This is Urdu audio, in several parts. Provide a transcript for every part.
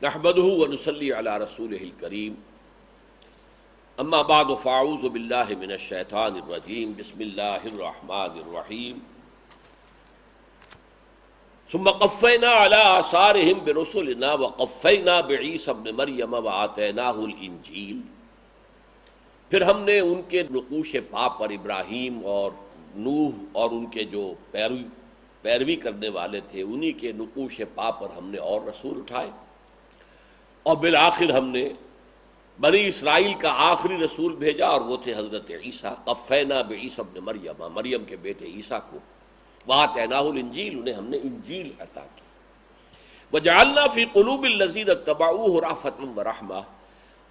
نحمده ونصلي على رسوله الكريم اما بعد فاعوذ بالله من الشيطان الرجيم بسم الله الرحمن الرحيم ثم قفينا على آثارهم برسلنا وقفينا بعيسى ابن مريم وآتيناه الانجيل، پھر ہم نے ان کے نقوش پا پر ابراہیم اور نوح اور ان کے جو پیروی کرنے والے تھے انہی کے نقوش پا پر ہم نے اور رسول اٹھائے، اور بالآخر ہم نے بنی اسرائیل کا آخری رسول بھیجا اور وہ تھے حضرت عیسیٰ۔ قفینا بعیسیٰ ابن مریم، مریم کے بیٹے عیسیٰ کو، وآتیناہ الانجیل، انہیں ہم نے انجیل عطا کی، وجعلنا فی قلوب الذین اتبعوہ رأفۃ ورحمہ،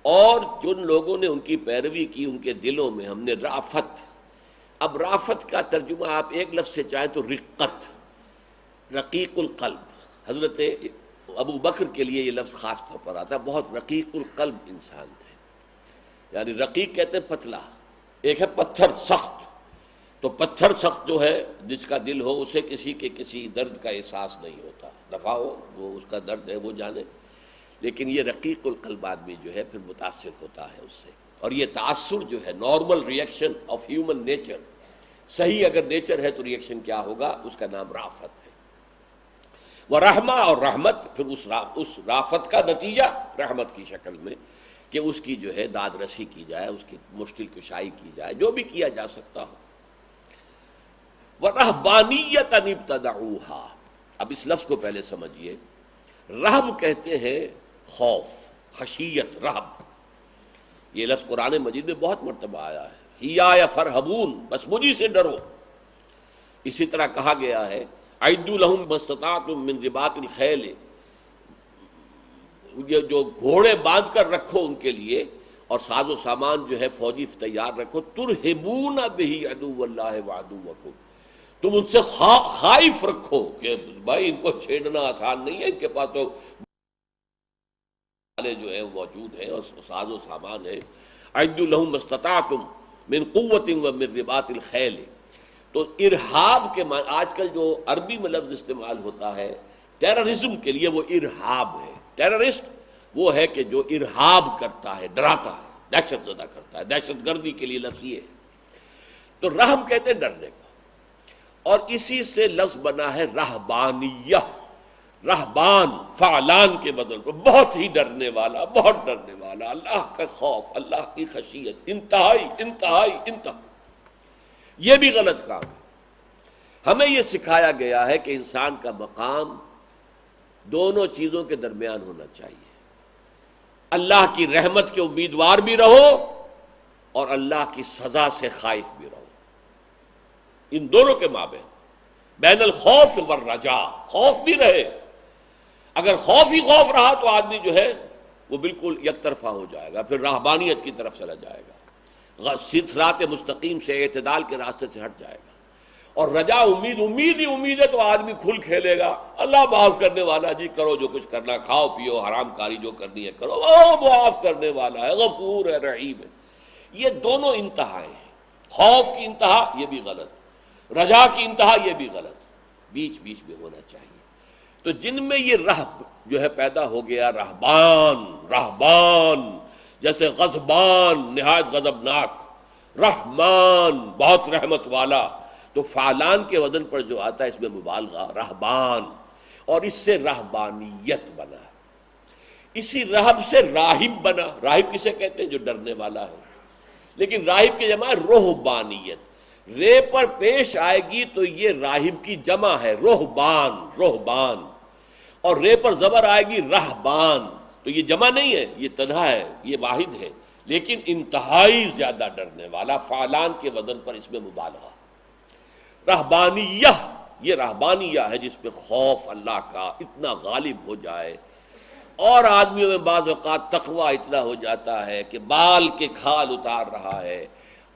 اور جن لوگوں نے ان کی پیروی کی ان کے دلوں میں ہم نے رافت، اب رافت کا ترجمہ آپ ایک لفظ سے چاہیں تو رقت، رقیق القلب، حضرت ابو بکر کے لیے یہ لفظ خاص طور پر آتا ہے، بہت رقیق القلب انسان تھے، یعنی رقیق کہتے ہیں پتلا، ایک ہے پتھر سخت، تو پتھر سخت جو ہے جس کا دل ہو اسے کسی کے کسی درد کا احساس نہیں ہوتا، دفع ہو وہ اس کا درد ہے وہ جانے، لیکن یہ رقیق القلب آدمی جو ہے پھر متاثر ہوتا ہے اس سے، اور یہ تاثر جو ہے normal reaction of human nature, صحیح اگر نیچر ہے تو ریئیکشن کیا ہوگا، اس کا نام رافت ہے، ورحمہ، اور رحمت، پھر اس رافت کا نتیجہ رحمت کی شکل میں کہ اس کی جو ہے داد رسی کی جائے، اس کی مشکل کشائی کی جائے، جو بھی کیا جا سکتا ہو۔ وَرَهْبَانِيَّةً ابْتَدَعُوهَا، اب اس لفظ کو پہلے سمجھیے، رہب کہتے ہیں خوف، خشیت، رہب، یہ لفظ قرآن مجید میں بہت مرتبہ آیا ہے، ہِیَّاَیَ فَارْہَبُونَ، بس مجھے سے ڈرو۔ اسی طرح کہا گیا ہے اعدوا لهم ما استطعتم من رباط الخیل، یہ جو گھوڑے باندھ کر رکھو ان کے لیے، اور ساز و سامان جو ہے فوجی تیار رکھو، ترہبون بہ عدو اللہ وعدوکم، تم ان سے خائف رکھو کہ بھائی ان کو چھیڑنا آسان نہیں ہے، ان کے پاس تو جو ہے موجود ہے اور ساز و سامان ہے۔ اعدوا لهم ما استطعتم من قوت ومن رباط الخیل، تو ارہاب کے معنی آج کل جو عربی میں لفظ استعمال ہوتا ہے ٹیررزم کے لیے، وہ ارہاب ہے، ٹیررسٹ وہ ہے کہ جو ارہاب کرتا ہے، ڈراتا ہے، دہشت زدہ کرتا ہے، دہشت گردی کے لیے لفظ یہ ہے، تو رحم کہتے ہیں ڈرنے کو، اور اسی سے لفظ بنا ہے رہبانیہ، رہبان فعلان کے بدل پر، بہت ہی ڈرنے والا، بہت ڈرنے والا، اللہ کا خوف، اللہ کی خشیت، انتہائی انتہائی انتہائی، یہ بھی غلط کام ہے۔ ہمیں یہ سکھایا گیا ہے کہ انسان کا مقام دونوں چیزوں کے درمیان ہونا چاہیے، اللہ کی رحمت کے امیدوار بھی رہو اور اللہ کی سزا سے خائف بھی رہو، ان دونوں کے مابین، بین الخوف والرجاء، خوف بھی رہے، اگر خوف ہی خوف رہا تو آدمی جو ہے وہ بالکل یک طرفہ ہو جائے گا، پھر رہبانیت کی طرف چلا جائے گا، صراط مستقیم سے، اعتدال کے راستے سے ہٹ جائے گا، اور رجا امید، امید ہی امید ہے تو آدمی کھل کھیلے گا، اللہ معاف کرنے والا، جی کرو جو کچھ کرنا، کھاؤ پیو، حرام کاری جو کرنی ہے کرو، وہ معاف کرنے والا ہے، غفور ہے، رحیم ہے۔ یہ دونوں انتہائیں ہیں، خوف کی انتہا یہ بھی غلط، رجا کی انتہا یہ بھی غلط، بیچ بیچ میں ہونا چاہیے۔ تو جن میں یہ رہب جو ہے پیدا ہو گیا، رہبان، رہبان، جیسے غضبان نہایت غضبناک، رحمان بہت رحمت والا، تو فعلان کے وزن پر جو آتا ہے اس میں مبالغہ، رہبان، اور اس سے رہبانیت بنا، اسی رہب سے راہب بنا۔ راہب کسے کہتے ہیں؟ جو ڈرنے والا ہے، لیکن راہب کی جمع ہے رہبانیت، رے پر پیش آئے گی تو یہ راہب کی جمع ہے، رہبان، رہبان، اور رے پر زبر آئے گی رہبان، تو یہ جمع نہیں ہے، یہ تنہا ہے، یہ واحد ہے، لیکن انتہائی زیادہ ڈرنے والا، فعلان کے وزن پر اس میں مبالغہ۔ رہبانیہ، یہ رہبانیہ ہے جس پہ خوف اللہ کا اتنا غالب ہو جائے، اور آدمیوں میں بعض اوقات تقویٰ اتنا ہو جاتا ہے کہ بال کے کھال اتار رہا ہے،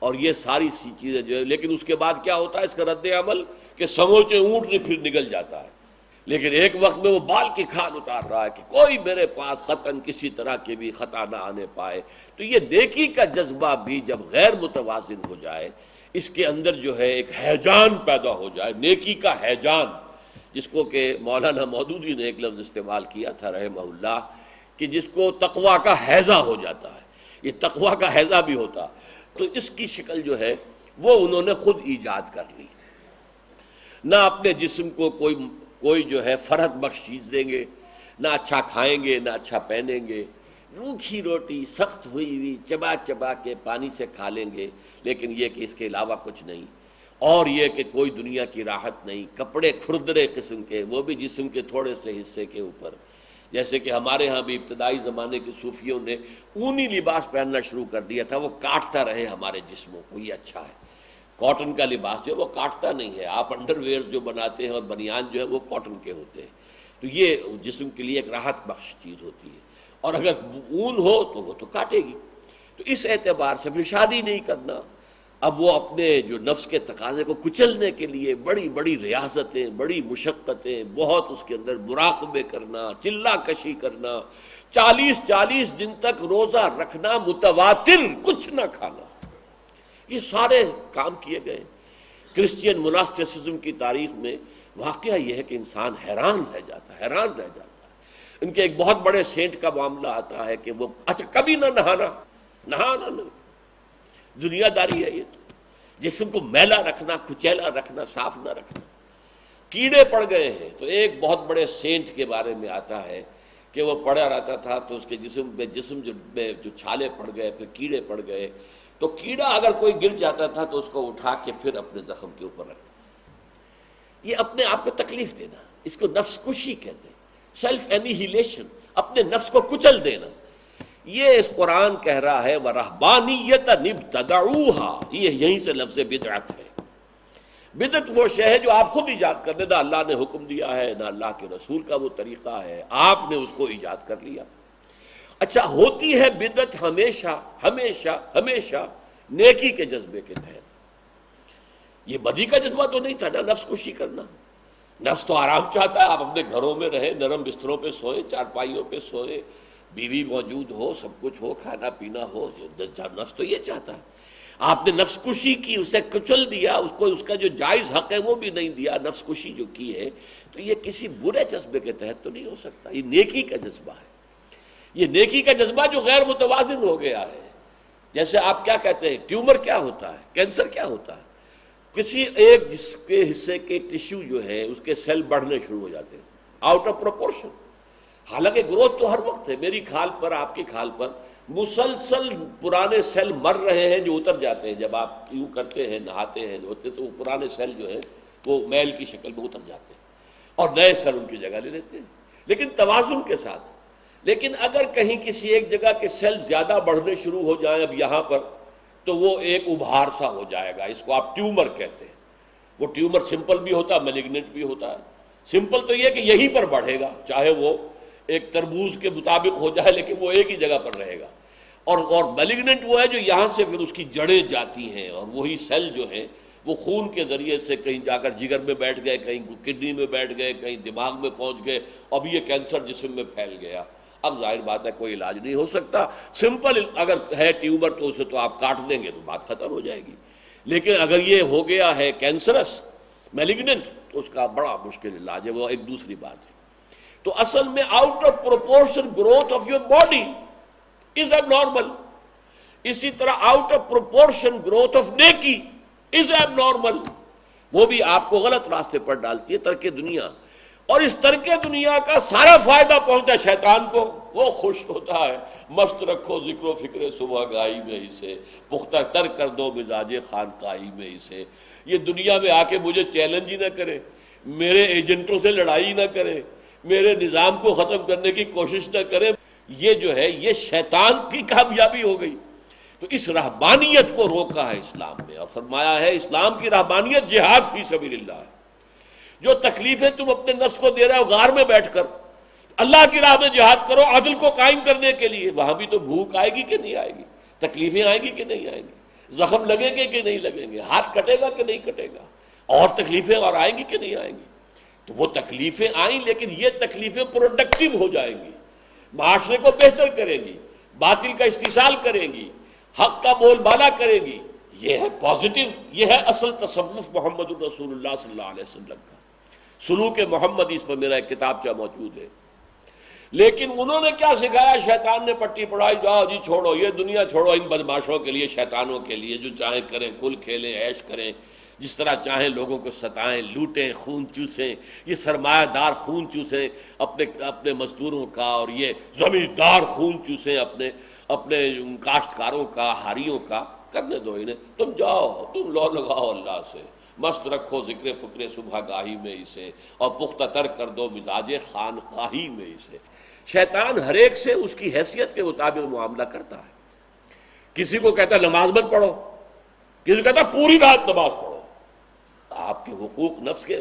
اور یہ ساری سی چیزیں جو ہے، لیکن اس کے بعد کیا ہوتا ہے اس کا رد عمل کہ سموچے اونٹ نے پھر نگل جاتا ہے، لیکن ایک وقت میں وہ بال کی کھال اتار رہا ہے کہ کوئی میرے پاس قطعاً کسی طرح کی بھی خطا نہ آنے پائے۔ تو یہ نیکی کا جذبہ بھی جب غیر متوازن ہو جائے، اس کے اندر جو ہے ایک ہیجان پیدا ہو جائے، نیکی کا ہیجان، جس کو کہ مولانا مودودی نے ایک لفظ استعمال کیا تھا رحمہ اللہ، کہ جس کو تقویٰ کا ہیضہ ہو جاتا ہے، یہ تقویٰ کا ہیضہ بھی ہوتا، تو اس کی شکل جو ہے وہ انہوں نے خود ایجاد کر لی۔ نہ اپنے جسم کو کوئی جو ہے فرحت بخش چیز دیں گے، نہ اچھا کھائیں گے، نہ اچھا پہنیں گے، روکھی روٹی سخت ہوئی چبا چبا کے پانی سے کھا لیں گے، لیکن یہ کہ اس کے علاوہ کچھ نہیں، اور یہ کہ کوئی دنیا کی راحت نہیں، کپڑے کھردرے قسم کے، وہ بھی جسم کے تھوڑے سے حصے کے اوپر، جیسے کہ ہمارے ہاں بھی ابتدائی زمانے کے صوفیوں نے اونی لباس پہننا شروع کر دیا تھا، وہ کاٹتا رہے ہمارے جسموں کو، یہ اچھا ہے۔ کاٹن کا لباس جو ہے وہ کاٹتا نہیں ہے، آپ انڈر ویئر جو بناتے ہیں اور بنیان جو ہے وہ کاٹن کے ہوتے ہیں، تو یہ جسم کے لیے ایک راحت بخش چیز ہوتی ہے، اور اگر اون ہو تو وہ تو کاٹے گی۔ تو اس اعتبار سے پھر شادی نہیں کرنا، اب وہ اپنے جو نفس کے تقاضے کو کچلنے کے لیے بڑی بڑی ریاضتیں، بڑی مشقتیں، بہت اس کے اندر مراقبے کرنا، چلا کشی کرنا، 40 دن تک روزہ رکھنا، متواتر کچھ نہ کھانا، یہ سارے کام کیے گئے۔ کرسچین مناسٹسزم کی تاریخ میں واقعہ یہ ہے کہ انسان حیران رہ جاتا ہے۔ ان کے ایک بہت بڑے سینٹ کا معاملہ آتا ہے کہ وہ اچھا کبھی نہ نہانا نہیں، دنیا داری ہے یہ تو، جسم کو میلا رکھنا، کچیلا رکھنا، صاف نہ رکھنا، کیڑے پڑ گئے ہیں۔ تو ایک بہت بڑے سینٹ کے بارے میں آتا ہے کہ وہ پڑا رہتا تھا تو اس کے جسم میں جو چھالے پڑ گئے، پھر کیڑے پڑ گئے، تو کیڑا اگر کوئی گر جاتا تھا تو اس کو اٹھا کے پھر اپنے زخم کے اوپر رکھتا۔ یہ اپنے آپ کو تکلیف دینا، اس کو نفس کشی کہتے ہیں، سیلف اینیہیلیشن، اپنے نفس کو کچل دینا۔ یہ اس قرآن کہہ رہا ہے وَرَهْبَانِيَّةً ابْتَدَعُوهَا، یہ یہیں سے لفظ بدعت ہے۔ بدعت وہ شے ہے جو آپ خود ایجاد کر دیں، نہ اللہ نے حکم دیا ہے، نہ اللہ کے رسول کا وہ طریقہ ہے، آپ نے اس کو ایجاد کر لیا۔ اچھا، ہوتی ہے بدعت ہمیشہ نیکی کے جذبے کے تحت۔ یہ بدی کا جذبہ تو نہیں تھا نا، نفس کشی کرنا۔ نفس تو آرام چاہتا ہے، آپ اپنے گھروں میں رہیں، نرم بستروں پہ سوئیں، چارپائیوں پہ سوئیں، بیوی موجود ہو، سب کچھ ہو، کھانا پینا ہو، نفس تو یہ چاہتا ہے۔ آپ نے نفس کشی کی، اسے کچل دیا، اس کو اس کا جو جائز حق ہے وہ بھی نہیں دیا، نفس کشی جو کی ہے، تو یہ کسی برے جذبے کے تحت تو نہیں ہو سکتا، یہ نیکی کا جذبہ ہے۔ یہ نیکی کا جذبہ جو غیر متوازن ہو گیا ہے۔ جیسے آپ کیا کہتے ہیں، ٹیومر کیا ہوتا ہے، کینسر کیا ہوتا ہے، کسی ایک جس کے حصے کے ٹیشو جو ہے اس کے سیل بڑھنے شروع ہو جاتے ہیں آؤٹ آف پروپورشن، حالانکہ گروتھ تو ہر وقت ہے، میری کھال پر، آپ کی کھال پر مسلسل پرانے سیل مر رہے ہیں جو اتر جاتے ہیں، جب آپ یوں کرتے ہیں، نہاتے ہیں ہوتے تو وہ پرانے سیل جو ہیں وہ میل کی شکل میں اتر جاتے ہیں اور نئے سیل ان کی جگہ لے لیتے ہیں، لیکن توازن کے ساتھ۔ لیکن اگر کہیں کسی ایک جگہ کے سیل زیادہ بڑھنے شروع ہو جائیں اب یہاں پر، تو وہ ایک ابھار سا ہو جائے گا، اس کو آپ ٹیومر کہتے ہیں۔ وہ ٹیومر سمپل بھی ہوتا ہے، میلیگننٹ بھی ہوتا ہے۔ سمپل تو یہ کہ یہیں پر بڑھے گا، چاہے وہ ایک تربوز کے مطابق ہو جائے، لیکن وہ ایک ہی جگہ پر رہے گا۔ اور میلیگننٹ وہ ہے جو یہاں سے پھر اس کی جڑیں جاتی ہیں، اور وہی سیل جو ہیں وہ خون کے ذریعے سے کہیں جا کر جگر میں بیٹھ گئے، کہیں کڈنی میں بیٹھ گئے، کہیں دماغ میں پہنچ گئے، اب یہ کینسر جسم میں پھیل گیا۔ اب ظاہر بات ہے کوئی علاج نہیں ہو سکتا، سمپل اگر ہے ٹیومر تو اسے تو آپ کاٹ دیں گے تو بات ختم ہو جائے گی، لیکن اگر یہ ہو گیا ہے کینسرس میلیگننٹ تو اس کا بڑا مشکل علاج ہے، وہ ایک دوسری بات ہے۔ تو اصل میں out of proportion growth of your body is abnormal, اسی طرح out of proportion growth of نیکی از ایب نارمل، وہ بھی آپ کو غلط راستے پر ڈالتی ہے، ترک دنیا۔ اور اس ترک دنیا کا سارا فائدہ پہنچتا ہے شیطان کو، وہ خوش ہوتا ہے، مست رکھو ذکر و فکر صبح گاہی میں اسے، پختہ تر کر دو مزاج خانقاہی میں اسے۔ یہ دنیا میں آ کے مجھے چیلنج ہی نہ کرے، میرے ایجنٹوں سے لڑائی نہ کرے، میرے نظام کو ختم کرنے کی کوشش نہ کرے، یہ جو ہے یہ شیطان کی کامیابی ہو گئی۔ تو اس رہبانیت کو روکا ہے اسلام میں، اور فرمایا ہے اسلام کی رہبانیت جہاد فی سبیل اللہ ہے۔ جو تکلیفیں تم اپنے نفس کو دے رہے ہو غار میں بیٹھ کر، اللہ کی راہ میں جہاد کرو عدل کو قائم کرنے کے لیے، وہاں بھی تو بھوک آئے گی کہ نہیں آئے گی، تکلیفیں آئیں گی کہ نہیں آئیں گی، زخم لگیں گے کہ نہیں لگیں گے، ہاتھ کٹے گا کہ نہیں کٹے گا، اور تکلیفیں اور آئیں گی کہ نہیں آئیں گی۔ تو وہ تکلیفیں آئیں، لیکن یہ تکلیفیں پروڈکٹیو ہو جائیں گی، معاشرے کو بہتر کریں گی، باطل کا استحصال کریں گی، حق کا بول بالا کریں گی۔ یہ ہے پازیٹیو، یہ ہے اصل تصوف محمد الرسول اللہ صلی اللہ علیہ وسلم کا، سلوک محمدی۔ اس پر میرا ایک کتابچہ موجود ہے۔ لیکن انہوں نے کیا سکھایا؟ شیطان نے پٹی پڑھائی، جاؤ جی چھوڑو یہ دنیا، چھوڑو ان بدماشوں کے لیے، شیطانوں کے لیے، جو چاہیں کریں، کل کھیلیں، عیش کریں، جس طرح چاہیں لوگوں کو ستائیں، لوٹیں، خون چوسیں، یہ سرمایہ دار خون چوسیں اپنے مزدوروں کا، اور یہ زمیندار خون چوسیں اپنے کاشتکاروں کا، ہاریوں کا، کرنے دو انہیں، تم جاؤ، تم لو لگاؤ اللہ سے، مست رکھو ذکر فکر صبح گاہی میں اسے، اور پختہ تر کر دو مزاج خانقاہی میں اسے۔ شیطان ہر ایک سے اس کی حیثیت کے مطابق معاملہ کرتا ہے۔ کسی کو کہتا ہے نماز مت پڑھو، کسی کو کہتا ہے پوری رات نماز پڑھو۔ آپ کے حقوق نفس کے،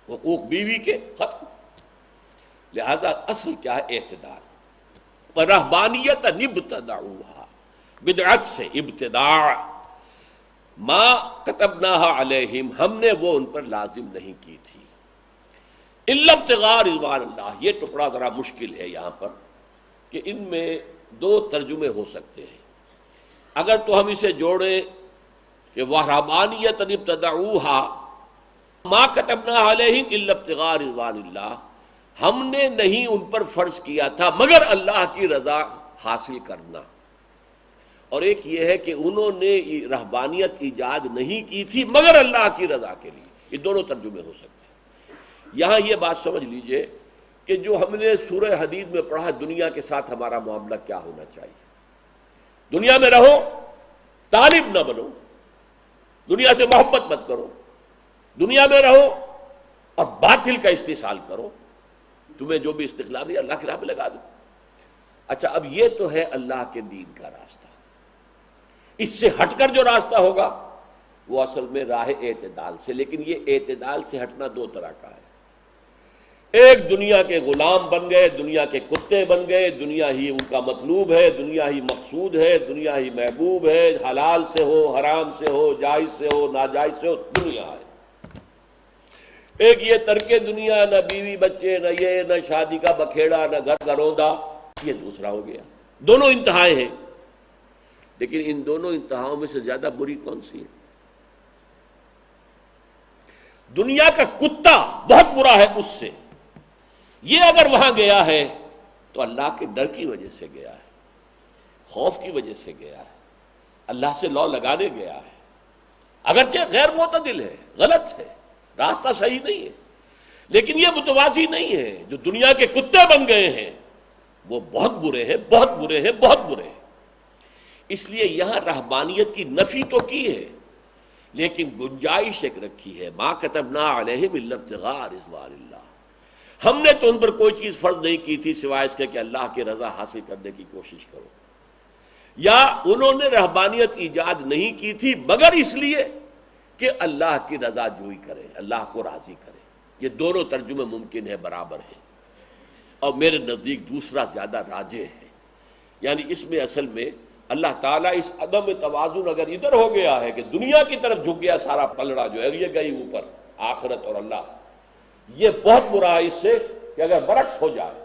حقوق بیوی کے ختم۔ لہذا اصل کیا ہے؟ اعتدال۔ وَرَهْبَانِيَّةً ابْتَدَعُوهَا، بدعت سے ابتداع، ما كتبناها علیہم، ہم نے وہ ان پر لازم نہیں کی تھی، الا ابتغاء رضوان اللہ۔ یہ ٹکڑا ذرا مشکل ہے یہاں پر، کہ ان میں دو ترجمے ہو سکتے ہیں۔ اگر تو ہم اسے جوڑیں کہ وَرَهْبَانِيَّةً ابْتَدَعُوهَا مَا كَتَبْنَاهَا عَلَيْهِمْ إِلَّا ابْتِغَاءَ رِضْوَانِ اللَّهِ، ہم نے نہیں ان پر فرض کیا تھا مگر اللہ کی رضا حاصل کرنا۔ اور ایک یہ ہے کہ انہوں نے رہبانیت ایجاد نہیں کی تھی مگر اللہ کی رضا کے لیے۔ یہ دونوں ترجمے ہو سکتے ہیں۔ یہاں یہ بات سمجھ لیجئے کہ جو ہم نے سورہ حدید میں پڑھا، دنیا کے ساتھ ہمارا معاملہ کیا ہونا چاہیے۔ دنیا میں رہو، طالب نہ بنو، دنیا سے محبت مت کرو، دنیا میں رہو اور باطل کا استحصال کرو، تمہیں جو بھی استقلال دیا اللہ کی راہ میں لگا دو۔ اچھا، اب یہ تو ہے اللہ کے دین کا راستہ۔ اس سے ہٹ کر جو راستہ ہوگا وہ اصل میں راہ اعتدال سے، لیکن یہ اعتدال سے ہٹنا دو طرح کا ہے۔ ایک دنیا کے غلام بن گئے، دنیا کے کتے بن گئے، دنیا ہی ان کا مطلوب ہے، دنیا ہی مقصود ہے، دنیا ہی محبوب ہے، حلال سے ہو، حرام سے ہو، جائز سے ہو، ناجائز سے ہو، دنیا ہے۔ ایک یہ ترک دنیا، نہ بیوی بچے، نہ یہ، نہ شادی کا بکھیڑا، نہ گھر گھروندا، یہ دوسرا ہو گیا۔ دونوں انتہائیں ہیں، لیکن ان دونوں انتہاؤں میں سے زیادہ بری کون سی ہے؟ دنیا کا کتا بہت برا ہے اس سے۔ یہ اگر وہاں گیا ہے تو اللہ کے ڈر کی وجہ سے گیا ہے، خوف کی وجہ سے گیا ہے، اللہ سے لو لگانے گیا ہے، اگرچہ غیر معتدل ہے، غلط ہے، راستہ صحیح نہیں ہے، لیکن یہ متوازی نہیں ہے۔ جو دنیا کے کتے بن گئے ہیں وہ بہت برے ہیں، بہت برے ہیں، بہت برے ہیں۔ اس لیے یہاں رہبانیت کی نفی تو کی ہے، لیکن گنجائش ایک رکھی ہے، ما کتبنا علیہم الا ابتغاء رضوان اللہ۔ ہم نے تو ان پر کوئی چیز فرض نہیں کی تھی سوائے اس کے کہ اللہ کی رضا حاصل کرنے کی کوشش کرو، یا انہوں نے رہبانیت ایجاد نہیں کی تھی مگر اس لیے کہ اللہ کی رضا جوئی کرے، اللہ کو راضی کرے۔ یہ دونوں ترجمے ممکن ہے، برابر ہیں، اور میرے نزدیک دوسرا زیادہ راجح ہے۔ یعنی اس میں اصل میں اللہ تعالیٰ اس عدم توازن اگر ادھر ہو گیا ہے کہ دنیا کی طرف جھک گیا سارا پلڑا جو ہے، یہ گئی اوپر آخرت اور اللہ، یہ بہت برا ہے اس سے کہ اگر برعکس ہو جائے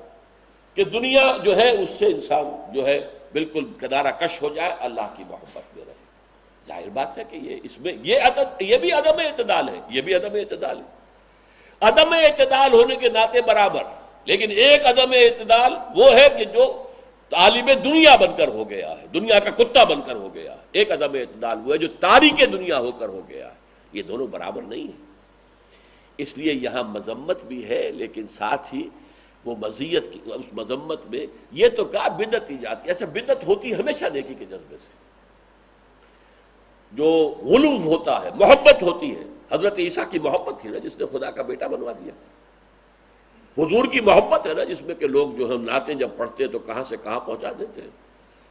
کہ دنیا جو ہے اس سے انسان جو ہے بالکل کنارہ کش ہو جائے، اللہ کی محبت میں رہے۔ ظاہر بات ہے کہ یہ اس میں یہ بھی عدم اعتدال ہے، یہ بھی عدم اعتدال ہے۔ عدم اعتدال ہونے کے ناطے برابر، لیکن ایک عدم اعتدال وہ ہے کہ جو طالب دنیا بن کر ہو گیا ہے، دنیا کا کتا بن کر ہو گیا ہے۔ ایک عدم اعتدال وہ ہے جو تاریک دنیا ہو کر ہو گیا ہے۔ یہ دونوں برابر نہیں ہیں۔ اس لیے یہاں مذمت بھی ہے، لیکن ساتھ ہی وہ مزیت کی اس مذمت میں یہ تو کہا بدعت ایجاد کی۔ ایسا بدعت ہوتی ہمیشہ نیکی کے جذبے سے، جو غلو ہوتا ہے، محبت ہوتی ہے۔ حضرت عیسیٰ کی محبت تھی نا جس نے خدا کا بیٹا بنوا دیا۔ حضور کی محبت ہے نا جس میں کہ لوگ جو ہم نعتیں جب پڑھتے تو کہاں سے کہاں پہنچا دیتے ہیں۔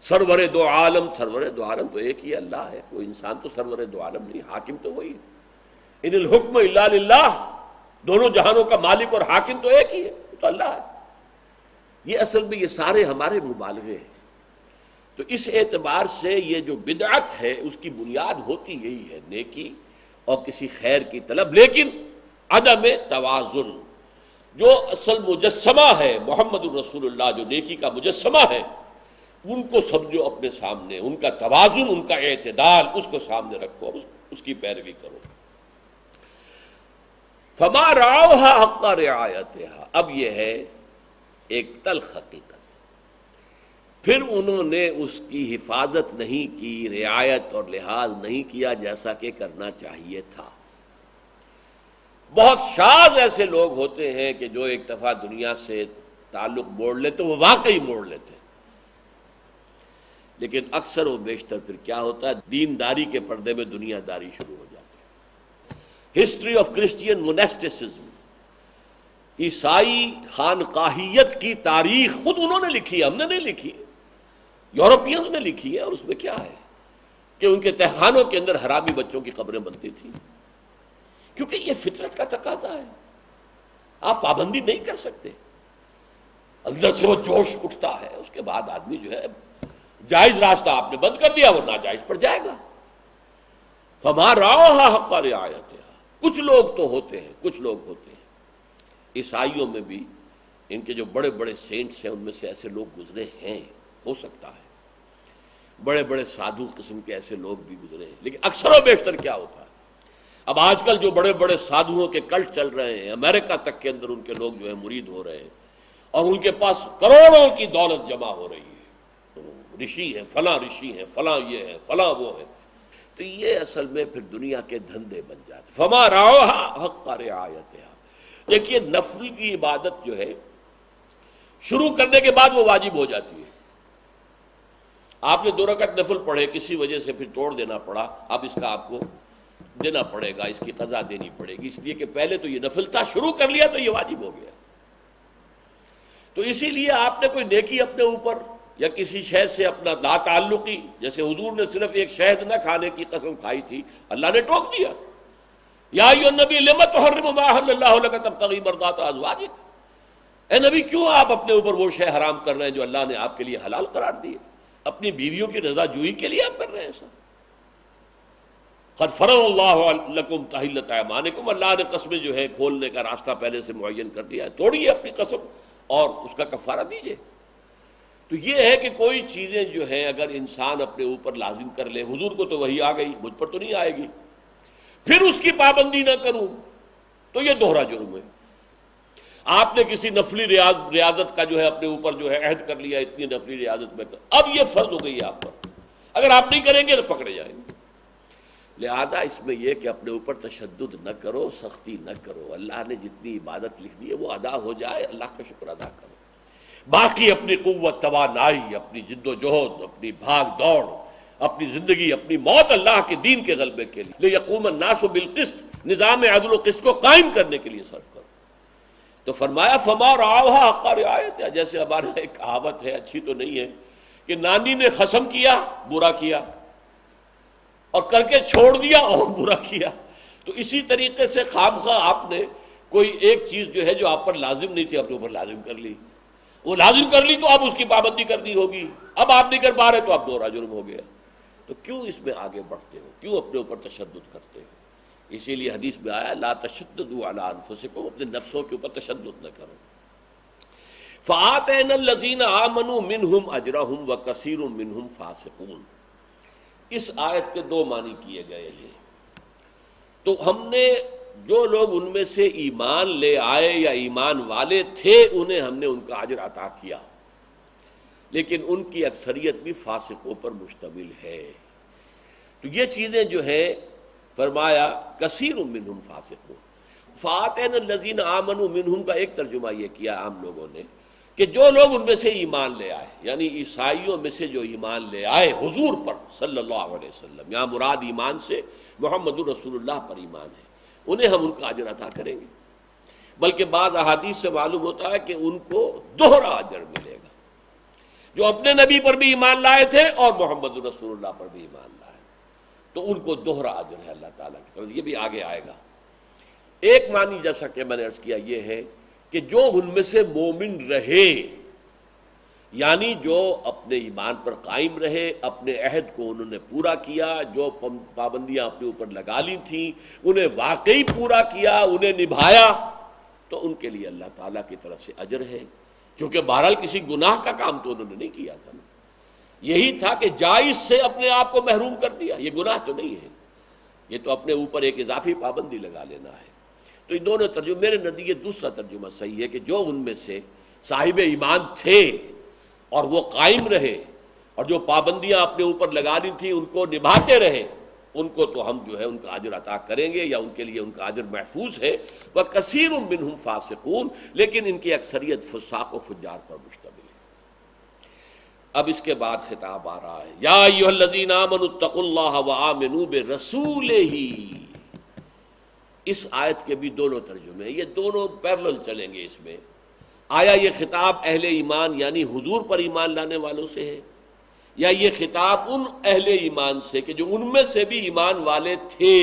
سرور دو عالم، سرور دو عالم تو ایک ہی اللہ ہے، کوئی انسان تو سرور دو عالم نہیں، حاکم تو وہی ہے۔ ان الحکم الا للہ، دونوں جہانوں کا مالک اور حاکم تو ایک ہی ہے، تو اللہ ہے۔ یہ اصل میں یہ سارے ہمارے مبالغے ہیں۔ تو اس اعتبار سے یہ جو بدعت ہے اس کی بنیاد ہوتی یہی ہے، نیکی اور کسی خیر کی طلب، لیکن عدم توازن۔ جو اصل مجسمہ ہے محمد الرسول اللہ، جو نیکی کا مجسمہ ہے، ان کو سمجھو اپنے سامنے، ان کا توازن، ان کا اعتدال، اس کو سامنے رکھو، اس کی پیروی کرو۔ فما رعوها حق رعایتها، اب یہ ہے ایک تلخ حقیقت۔ پھر انہوں نے اس کی حفاظت نہیں کی، رعایت اور لحاظ نہیں کیا جیسا کہ کرنا چاہیے تھا۔ بہت شاذ ایسے لوگ ہوتے ہیں کہ جو ایک دفعہ دنیا سے تعلق موڑ لیتے، وہ واقعی موڑ لیتے ہیں، لیکن اکثر و بیشتر پھر کیا ہوتا ہے، دینداری کے پردے میں دنیا داری شروع ہو جاتی ہے۔ ہسٹری آف کرسچین موناسٹسزم، عیسائی خانقاہیت کی تاریخ خود انہوں نے لکھی ہے، ہم نے نہیں لکھی، یورپینز نے لکھی ہے، اور اس میں کیا ہے کہ ان کے تہخانوں کے اندر حرامی بچوں کی قبریں بنتی تھیں، کیونکہ یہ فطرت کا تقاضا ہے، آپ پابندی نہیں کر سکتے، اندر سے وہ جوش اٹھتا ہے، اس کے بعد آدمی جو ہے جائز راستہ آپ نے بند کر دیا، وہ ناجائز پر جائے گا۔ فما رعوها حق رعایتها، کچھ لوگ تو ہوتے ہیں، کچھ لوگ ہوتے ہیں، عیسائیوں میں بھی ان کے جو بڑے بڑے سینٹس ہیں ان میں سے ایسے لوگ گزرے ہیں، ہو سکتا ہے بڑے بڑے سادھو قسم کے ایسے لوگ بھی گزرے ہیں، لیکن اکثر و بیشتر کیا ہوتا ہے، اب آج کل جو بڑے بڑے سادھوؤں کے کلٹ چل رہے ہیں، امریکہ تک کے اندر ان کے لوگ جو ہے مرید ہو رہے ہیں، اور ان کے پاس کروڑوں کی دولت جمع ہو رہی ہے، تو رشی ہیں، فلاں رشی ہیں، فلاں یہ ہے، فلاں وہ ہے، تو یہ اصل میں پھر دنیا کے دھندے بن جاتے۔ فما رعوها حق رعایتها، دیکھیے نفل کی عبادت جو ہے شروع کرنے کے بعد وہ واجب ہو جاتی ہے، آپ نے 2 رکعت نفل پڑھے، کسی وجہ سے پھر توڑ دینا پڑا، اب اس کا آپ کو دینا پڑے گا، اس کی قضا دینی پڑے گی، اس لیے کہ پہلے تو یہ نفل تھا، شروع کر لیا تو یہ واجب ہو گیا۔ تو اسی لیے آپ نے کوئی نیکی اپنے اوپر یا کسی شے سے اپنا لا تعلقی، جیسے حضور نے صرف ایک شہد نہ کھانے کی قسم کھائی تھی، اللہ نے ٹوک دیا، یا ایھا النبی لم تحرم ما احل اللہ لک تبتغی مرضات ازواجک، اے نبی کیوں آپ اپنے اوپر وہ شے حرام کر رہے ہیں جو اللہ نے آپ کے لیے حلال قرار دی ہے، اپنی بیویوں کی رضا جوئی کے لیے آپ کر رہے ہیں ایسا۔ قد فرض اللہ لکم تحلۃ ایمانکم، اللہ نے قسمیں جو ہے کھولنے کا راستہ پہلے سے معین کر دیا ہے، توڑیے اپنی قسم اور اس کا کفارہ دیجئے۔ تو یہ ہے کہ کوئی چیزیں جو ہیں اگر انسان اپنے اوپر لازم کر لے، حضور کو تو وہی آ گئی، مجھ پر تو نہیں آئے گی، پھر اس کی پابندی نہ کروں تو یہ دوہرا جرم ہے۔ آپ نے کسی نفلی ریاضت کا جو ہے اپنے اوپر جو ہے عہد کر لیا، اتنی نفلی ریاضت میں اب یہ فرض ہو گئی ہے آپ پر، اگر آپ نہیں کریں گے تو پکڑے جائیں گے۔ لہذا اس میں یہ کہ اپنے اوپر تشدد نہ کرو، سختی نہ کرو، اللہ نے جتنی عبادت لکھ دی ہے وہ ادا ہو جائے، اللہ کا شکر ادا کرو، باقی اپنی قوت توانائی، اپنی جد و جہد، اپنی بھاگ دوڑ، اپنی زندگی، اپنی موت اللہ کے دین کے غلبے کے لیے، لیقوم الناس بالقسط، نظام عدل و قسط کو قائم کرنے کے لیے صرف کرو۔ تو فرمایا فما رعوها حق رعایتها، جیسے ہمارے ایک کہاوت ہے، اچھی تو نہیں ہے، کہ نانی نے قسم کیا برا کیا اور کر کے چھوڑ دیا اور برا کیا، تو اسی طریقے سے خامخواہ آپ نے کوئی ایک چیز جو ہے جو آپ پر لازم نہیں تھی اپنے اوپر لازم کر لی، وہ لازم کر لی تو اب اس کی پابندی کرنی ہوگی، اب آپ نہیں کر پا رہے تو اب دوہرا جرم ہو گیا۔ تو کیوں اس میں آگے بڑھتے ہو، کیوں اپنے اوپر تشدد کرتے ہو؟ اسی لیے حدیث میں آیا لا تشددوا علی انفسکم، اپنے نفسوں کے اوپر تشدد نہ کرو۔ فآتینا الذین آمنوا منہم اجرہم وکثیر منہم فاسقون، اس آیت کے 2 معنی کیے گئے ہیں۔ تو ہم نے جو لوگ ان میں سے ایمان لے آئے یا ایمان والے تھے انہیں ہم نے ان کا اجر عطا کیا، لیکن ان کی اکثریت بھی فاسقوں پر مشتمل ہے۔ تو یہ چیزیں جو ہے فرمایا کثیر منہم فاسقون، فآتینا الذین آمنوا منہم کا ایک ترجمہ یہ کیا عام لوگوں نے کہ جو لوگ ان میں سے ایمان لے آئے، یعنی عیسائیوں میں سے جو ایمان لے آئے حضور پر صلی اللہ علیہ وسلم، یہاں مراد ایمان سے محمد رسول اللہ پر ایمان ہے، انہیں ہم ان کا اجر عطا کریں گے، بلکہ بعض احادیث سے معلوم ہوتا ہے کہ ان کو دوہرا اجر ملے گا، جو اپنے نبی پر بھی ایمان لائے تھے اور محمد رسول اللہ پر بھی ایمان لائے، تو ان کو دوہرا اجر ہے اللہ تعالیٰ کی طرف، یہ بھی آگے آئے گا۔ ایک معنی جیسا کہ میں نے عرض کیا یہ ہے کہ جو ان میں سے مومن رہے، یعنی جو اپنے ایمان پر قائم رہے، اپنے عہد کو انہوں نے پورا کیا، جو پابندیاں اپنے اوپر لگا لی تھیں انہیں واقعی پورا کیا، انہیں نبھایا، تو ان کے لیے اللہ تعالیٰ کی طرف سے اجر ہے، کیونکہ بہرحال کسی گناہ کا کام تو انہوں نے نہیں کیا تھا نا، یہی تھا کہ جائز سے اپنے آپ کو محروم کر دیا، یہ گناہ تو نہیں ہے، یہ تو اپنے اوپر ایک اضافی پابندی لگا لینا ہے۔ تو ان دونوں ترجمے، میرے نزدیک دوسرا ترجمہ صحیح ہے کہ جو ان میں سے صاحب ایمان تھے اور وہ قائم رہے اور جو پابندیاں اپنے اوپر لگانی تھی ان کو نبھاتے رہے، ان کو تو ہم جو ہے ان کا اجر عطا کریں گے، یا ان کے لیے ان کا اجر محفوظ ہے۔ وَكَثِيرٌ مِّنْهُمْ فَاسِقُونَ، لیکن ان کی اکثریت فساق و فجار پر مشتمل ہے۔ اب اس کے بعد خطاب آ رہا ہے، یا ایھا الذین آمنوا اتقوا اللہ وآمنوا برسولہ۔ اس آیت کے بھی دونوں ترجمے ہیں، یہ دونوں پیرلل چلیں گے۔ اس میں آیا یہ خطاب اہل ایمان یعنی حضور پر ایمان لانے والوں سے ہے، یا یہ خطاب ان اہل ایمان سے کہ جو ان میں سے بھی ایمان والے تھے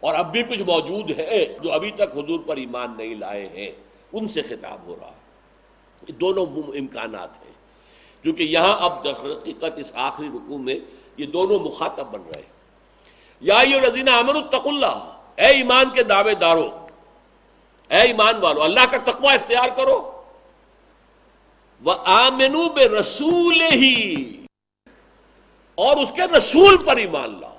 اور اب بھی کچھ موجود ہیں جو ابھی تک حضور پر ایمان نہیں لائے ہیں، ان سے خطاب ہو رہا ہے۔ یہ دونوں امکانات ہیں، کیونکہ یہاں اب در حقیقت اس آخری رکوع میں یہ دونوں مخاطب بن رہے ہیں۔ یا ایھا الذین آمنوا اتقوا اللہ، اے ایمان کے دعوے دارو، اے ایمان والو اللہ کا تقوی اختیار کرو، وآمنوا برسولہ، اور اس کے رسول پر ایمان لاؤ۔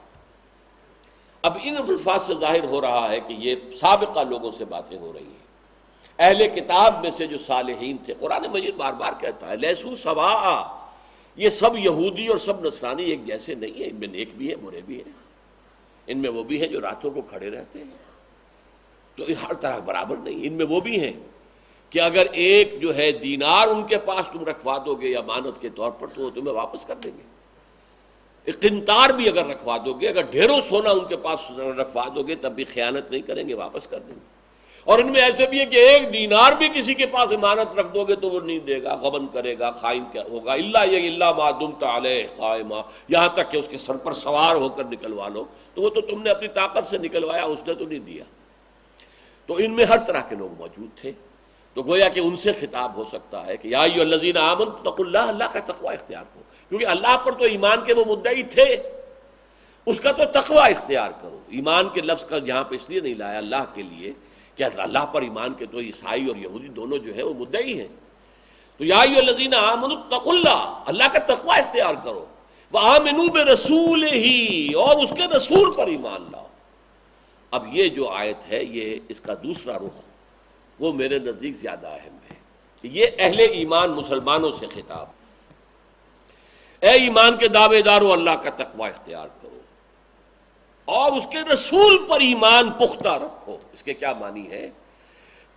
اب ان الفاظ سے ظاہر ہو رہا ہے کہ یہ سابقہ لوگوں سے باتیں ہو رہی ہیں، اہل کتاب میں سے جو صالحین تھے۔ قرآن مجید بار بار کہتا ہے لیسوا سواء، یہ سب یہودی اور سب نصرانی ایک جیسے نہیں ہیں، ان میں نیک بھی ہیں برے بھی ہیں، ان میں وہ بھی ہیں جو راتوں کو کھڑے رہتے ہیں، تو ہر طرح برابر نہیں۔ ان میں وہ بھی ہیں کہ اگر ایک جو ہے دینار ان کے پاس تم رکھوا دو گے امانت کے طور پر تو وہ تمہیں واپس کر دیں گے، ایک قنطار بھی اگر رکھوا دو گے، اگر ڈھیروں سونا ان کے پاس رکھوا دو گے تب بھی خیانت نہیں کریں گے، واپس کر دیں گے۔ اور ان میں ایسے بھی ہے کہ ایک دینار بھی کسی کے پاس امانت رکھ دو گے تو وہ نہیں دے گا، غبن کرے گا، خائن ہوگا، الا ما دمت علیہ قائما، یہاں تک کہ اس کے سر پر سوار ہو کر نکلوا لو، تو وہ تو تم نے اپنی طاقت سے نکلوایا، اس نے تو نہیں دیا۔ تو ان میں ہر طرح کے لوگ موجود تھے، تو گویا کہ ان سے خطاب ہو سکتا ہے کہ یا ایھا الذین آمنوا اتقوا اللہ، اللہ کا تقوی اختیار کرو، کیونکہ اللہ پر تو ایمان کے وہ مدعی تھے، اس کا تو تقوی اختیار کرو۔ ایمان کے لفظ کا یہاں پہ اس لیے نہیں لایا اللہ کے لیے کہ اللہ پر ایمان کے تو عیسائی اور یہودی دونوں جو ہے وہ مدعی ہیں۔ تو یا ایھا الذین آمنوا اتقوا اللہ، اللہ کا تقوی اختیار کرو، وآمنوا برسولہ، اور اس کے رسول پر ایمان لاؤ۔ اب یہ جو آیت ہے یہ اس کا دوسرا رخ وہ میرے نزدیک زیادہ اہم ہے۔ یہ اہل ایمان مسلمانوں سے خطاب، اے ایمان کے دعوے دارو اللہ کا تقوی اختیار کرو اور اس کے رسول پر ایمان پختہ رکھو۔ اس کے کیا معنی ہے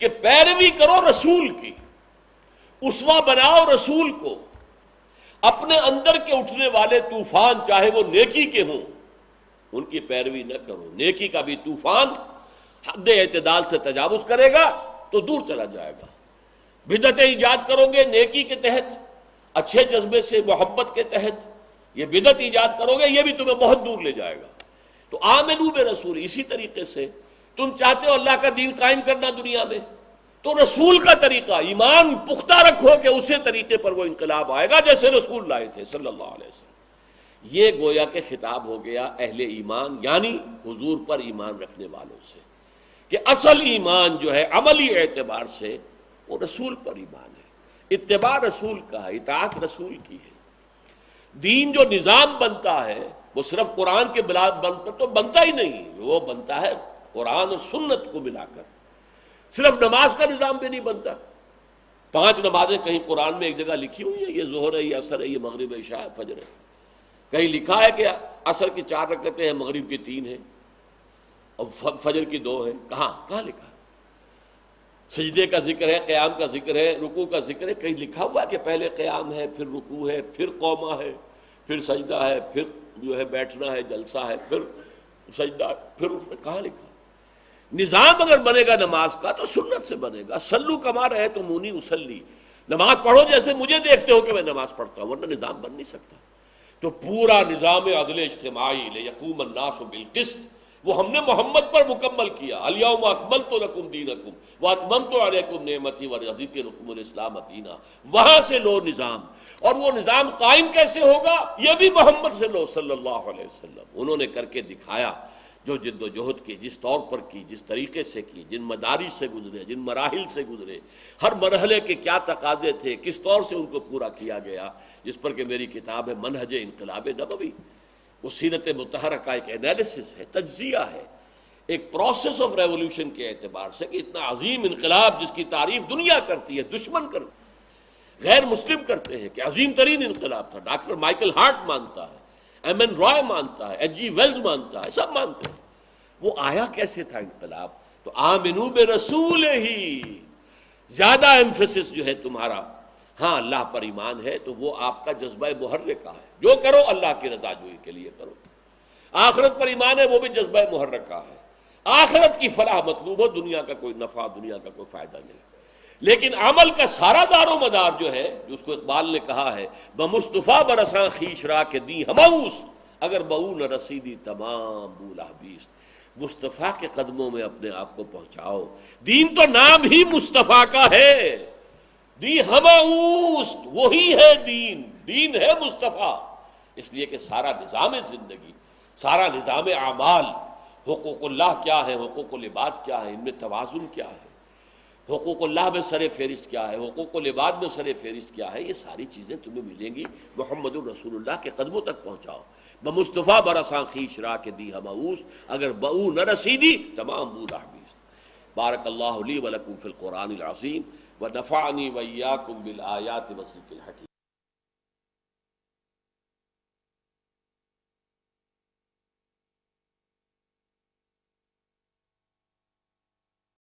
کہ پیروی کرو رسول کی، اسوہ بناؤ رسول کو، اپنے اندر کے اٹھنے والے طوفان چاہے وہ نیکی کے ہوں ان کی پیروی نہ کرو۔ نیکی کا بھی طوفان حد اعتدال سے تجاوز کرے گا تو دور چلا جائے گا، بدعتیں ایجاد کرو گے نیکی کے تحت، اچھے جذبے سے محبت کے تحت یہ بدعت ایجاد کرو گے، یہ بھی تمہیں بہت دور لے جائے گا۔ تو آمنوا برسول، اسی طریقے سے تم چاہتے ہو اللہ کا دین قائم کرنا دنیا میں تو رسول کا طریقہ ایمان پختہ رکھو کہ اسی طریقے پر وہ انقلاب آئے گا جیسے رسول لائے تھے صلی اللہ علیہ وسلم۔ یہ گویا کہ خطاب ہو گیا اہل ایمان یعنی حضور پر ایمان رکھنے والوں سے، کہ اصل ایمان جو ہے عملی اعتبار سے وہ رسول پر ایمان ہے، اتباع رسول کا ہے، اطاعت رسول کی ہے۔ دین جو نظام بنتا ہے وہ صرف قرآن کے بلاد پر تو بنتا ہی نہیں، وہ بنتا ہے قرآن اور سنت کو ملا کر۔ صرف نماز کا نظام بھی نہیں بنتا، 5 نمازیں کہیں قرآن میں ایک جگہ لکھی ہوئی ہیں، یہ ظہر ہے، یہ عصر ہے، یہ مغرب ہے، عشاء ہے، فجر ہے۔ کہیں لکھا ہے کہ عصر کی 4 رکعتیں ہیں، مغرب کی 3 ہیں اور فجر کی 2 ہیں؟ کہاں لکھا؟ سجدے کا ذکر ہے، قیام کا ذکر ہے، رکوع کا ذکر ہے، کہیں لکھا ہوا ہے کہ پہلے قیام ہے، پھر رکوع ہے، پھر قومہ ہے، پھر سجدہ ہے، پھر جو ہے بیٹھنا ہے، جلسہ ہے، پھر سجدہ، پھر کہاں لکھا؟ نظام اگر بنے گا نماز کا تو سنت سے بنے گا، صلو کما رأیتمونی اصلی، نماز پڑھو جیسے مجھے دیکھتے ہو کہ میں نماز پڑھتا ہوں، ورنہ نظام بن نہیں سکتا۔ تو پورا نظام عدل اجتماعی لیقوم الناس بالقسط وہ ہم نے محمد پر مکمل کیا، الیوم اکملت لکم دینکم واتممت علیکم نعمتی ورضیت لکم الاسلام دینا، وہاں سے لو نظام۔ اور وہ نظام قائم کیسے ہوگا؟ یہ بھی محمد سے لو صلی اللہ علیہ وسلم، انہوں نے کر کے دکھایا، جو جد و جہد کی، جس طور پر کی، جس طریقے سے کی، جن مدارج سے گزرے، جن مراحل سے گزرے، ہر مرحلے کے کیا تقاضے تھے، کس طور سے ان کو پورا کیا گیا، جس پر کہ میری کتاب ہے منہج انقلاب نبوی، وہ سیرت مطہرہ کا ایک انالیسس ہے، تجزیہ ہے ایک پروسیس آف ریولوشن کے اعتبار سے کہ اتنا عظیم انقلاب جس کی تعریف دنیا کرتی ہے، دشمن کرتے غیر مسلم کرتے ہیں کہ عظیم ترین انقلاب تھا، ڈاکٹر مائیکل ہارٹ مانتا ہے، ایم این رائے مانتا ہے، ایچ جی ویلز مانتا ہے، سب مانتے ہیں۔ وہ آیا کیسے تھا انقلاب؟ تو آمنو برسول ہی، زیادہ ایمفیسس جو ہے تمہارا ہاں اللہ پر ایمان ہے تو وہ آپ کا جذبہ محرکہ ہے، جو کرو اللہ کی رضا جوئی کے لیے کرو۔ آخرت پر ایمان ہے، وہ بھی جذبہ محرکہ ہے، آخرت کی فلاح مطلوب ہو، دنیا کا کوئی نفع، دنیا کا کوئی فائدہ نہیں۔ لیکن عمل کا سارا دار و مدار جو ہے، جو اس کو اقبال نے کہا ہے بمصطفیٰ برساں خیش را کے دی ہماؤس، اگر بہو نہ رسیدی تمام بولا بیس، مصطفیٰ کے قدموں میں اپنے آپ کو پہنچاؤ۔ دین تو نام ہی مصطفیٰ کا ہے، دی ہماؤس وہی ہے دین، دین ہے مصطفیٰ۔ اس لیے کہ سارا نظام زندگی، سارا نظام اعمال، حقوق اللہ کیا ہے، حقوق العباد کیا ہے، ان میں توازن کیا ہے، حقوق اللہ میں سر فہرست کیا ہے، حقوق العباد میں سر فہرست کیا ہے، یہ ساری چیزیں تمہیں ملیں گی محمد الرسول اللہ کے قدموں تک پہنچاؤ۔ بمصطفیٰ برساں خیش را کے دی ہماؤس، اگر بہو نہ رسیدی تمام بولا حبیس۔ بارک اللہ لی ولکم فی القرآن العظیم ونفعنی وإیاکم بالآیات والذکر الحکیم۔